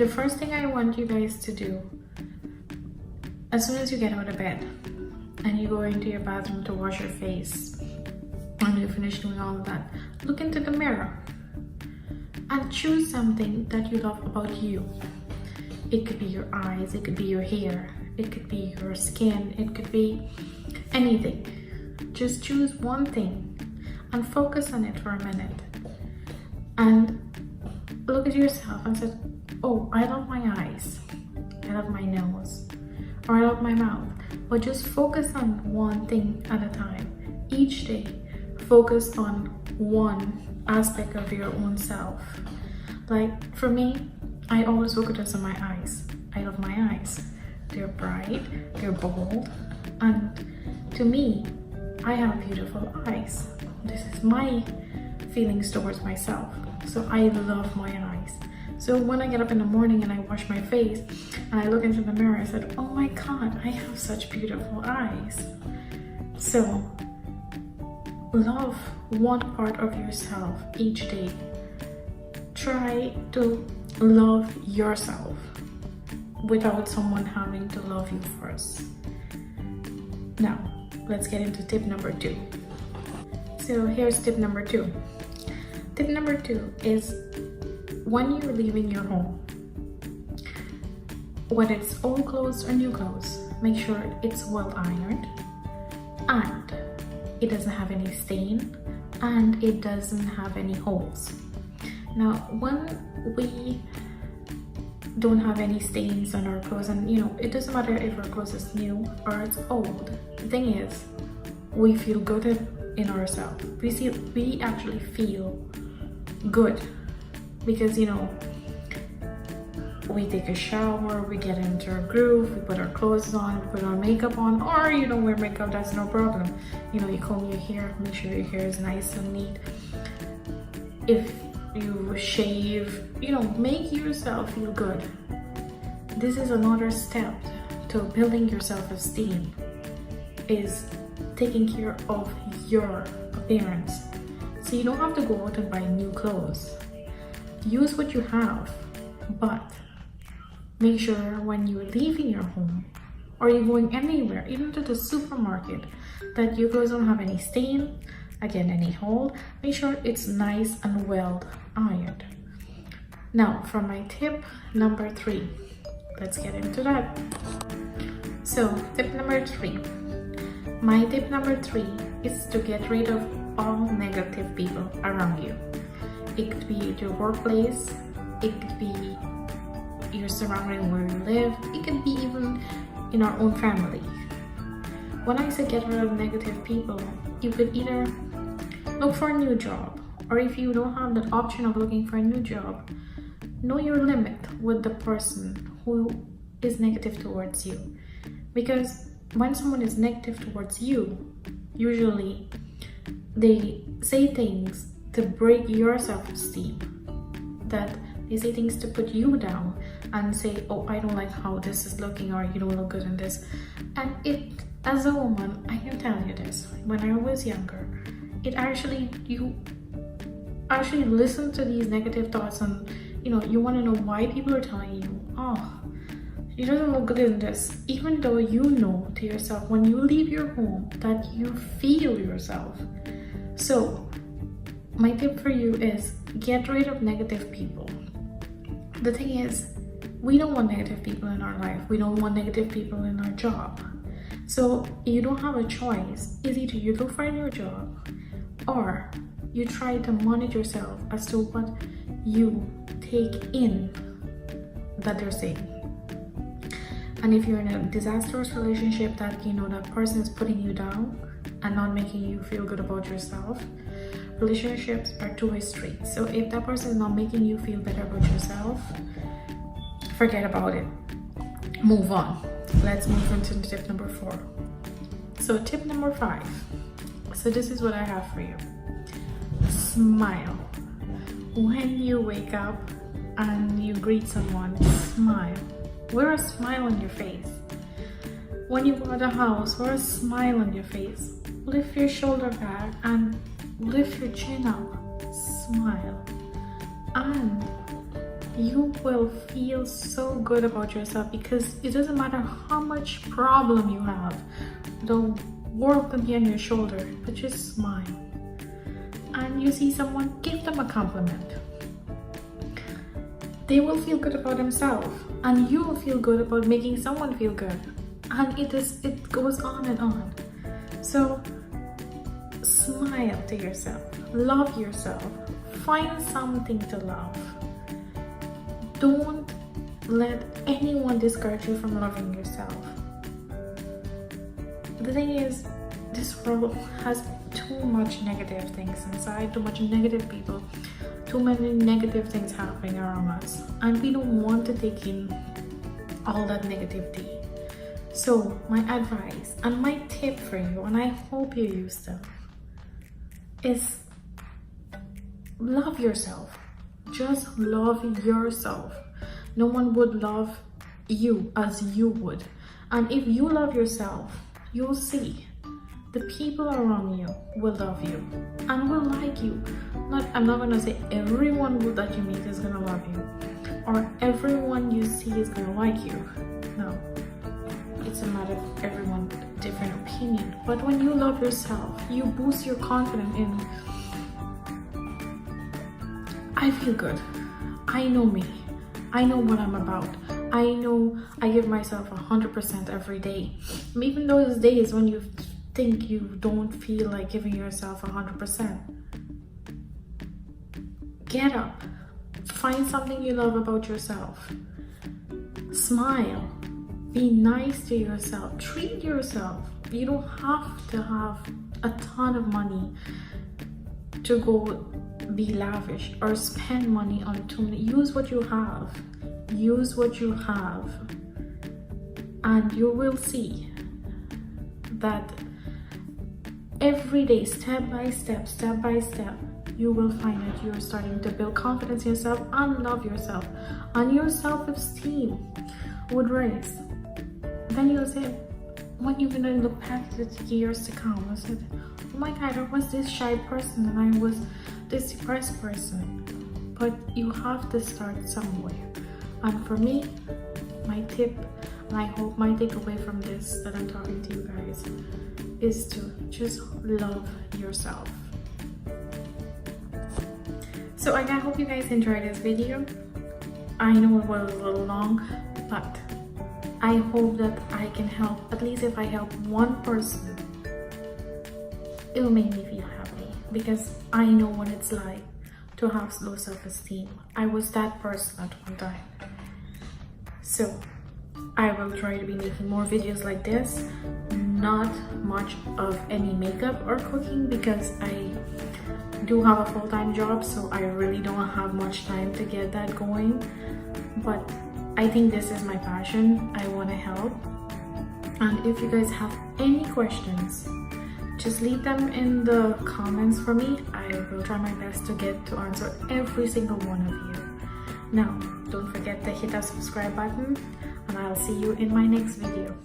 the first thing I want you guys to do, as soon as you get out of bed and you go into your bathroom to wash your face and you finish doing all of that, look into the mirror and choose something that you love about you. It could be your eyes, it could be your hair, it could be your skin, it could be anything. Just choose one thing and focus on it for a minute and look at yourself and say, oh, I love my eyes, I love my nose, or I love my mouth. But just focus on one thing at a time. Each day, focus on one aspect of your own self. Like for me, I always focus on my eyes. I love my eyes. They're bright, they're bold, and to me, I have beautiful eyes. This is my feelings towards myself. So I love my eyes. So when I get up in the morning and I wash my face and I look into the mirror, I said, oh my God, I have such beautiful eyes. So love one part of yourself each day. Try to love yourself without someone having to love you first. Now, let's get into tip number 2. So here's tip number 2. Tip number 2 is when you're leaving your home, whether it's old clothes or new clothes, make sure it's well ironed and it doesn't have any stain and it doesn't have any holes. Now, when we don't have any stains on our clothes, and it doesn't matter if our clothes is new or it's old, the thing is, we feel good in ourselves. We actually feel good because we take a shower, we get into our groove, we put our clothes on, we put our makeup on, or you don't wear makeup, that's no problem. You comb your hair, make sure your hair is nice and neat. If you shave, make yourself feel good. This is another step to building your self-esteem, is taking care of your appearance. So you don't have to go out and buy new clothes. Use what you have, but make sure when you're leaving your home or you're going anywhere, even to the supermarket, that your clothes don't have any stain, again, any hole. Make sure it's nice and well ironed. Now, for my tip number 3, let's get into that. So, tip number 3. My tip number 3 is to get rid of all negative people around you. It could be at your workplace, it could be your surrounding where you live, it could be even in our own family. When I say get rid of negative people, you could either look for a new job, or if you don't have the option of looking for a new job, know your limit with the person who is negative towards you. Because when someone is negative towards you, usually they say things to break your self-esteem, that they say things to put you down and say, oh, I don't like how this is looking, or you don't look good in this. And it, as a woman, I can tell you this, when I was younger, you actually listen to these negative thoughts, and you want to know why people are telling you, oh, you doesn't look good in this, even though you know to yourself when you leave your home that you feel yourself. So my tip for you is get rid of negative people. The thing is, we don't want negative people in our life. We don't want negative people in our job. So you don't have a choice. It's either you look for a new job or you try to monitor yourself as to what you take in that they're saying. And if you're in a disastrous relationship that that person is putting you down and not making you feel good about yourself, relationships are two-way streets. So if that person is not making you feel better about yourself, forget about it. Move on. Let's move into tip number 4. So tip number 5. So this is what I have for you. Smile. When you wake up and you greet someone, smile. Wear a smile on your face. When you go out of the house, wear a smile on your face. Lift your shoulder back and lift your chin up. Smile. And you will feel so good about yourself, because it doesn't matter how much problem you have, the world can be on your shoulder, but just smile. And you see someone, give them a compliment. They will feel good about themselves, and you will feel good about making someone feel good. And it goes on and on. So smile to yourself, love yourself, find something to love. Don't let anyone discourage you from loving yourself. The thing is, this world has too much negative things inside, too much negative people, too many negative things happening around us, and we don't want to take in all that negativity. So my advice and my tip for you, and I hope you use them, is love yourself. Just love yourself. No one would love you as you would. And if you love yourself, you'll see the people around you will love you and will like you. I'm not gonna say everyone that you meet is gonna love you, or everyone you see is gonna like you. No, it's a matter of everyone different opinion. But when you love yourself, you boost your confidence in, I feel good, I know me, I know what I'm about, I know I give myself 100% every day. Even those days when you think you don't feel like giving yourself 100%, get up, find something you love about yourself, smile, be nice to yourself, treat yourself. You don't have to have a ton of money to go be lavish or spend money on too many. Use what you have, and you will see that every day, step by step, you will find that you're starting to build confidence in yourself and love yourself, and your self-esteem would raise. Then you'll say, when you're gonna look back at the years to come, I said, oh my god, I was this shy person and I was this depressed person. But you have to start somewhere. And for me, my tip, and I hope my takeaway from this that I'm talking to you guys, is to just love yourself. So I hope you guys enjoyed this video. I know it was a little long, but I hope that I can help. At least if I help one person, it'll make me feel happy, because I know what it's like to have low self-esteem. I was that person at one time. So I will try to be making more videos like this. Not much of any makeup or cooking, because I do have a full-time job, so I really don't have much time to get that going. But I think this is my passion. I want to help. And if you guys have any questions, just leave them in the comments for me. I will try my best to get to answer every single one of you. Now, don't forget to hit that subscribe button, and I'll see you in my next video.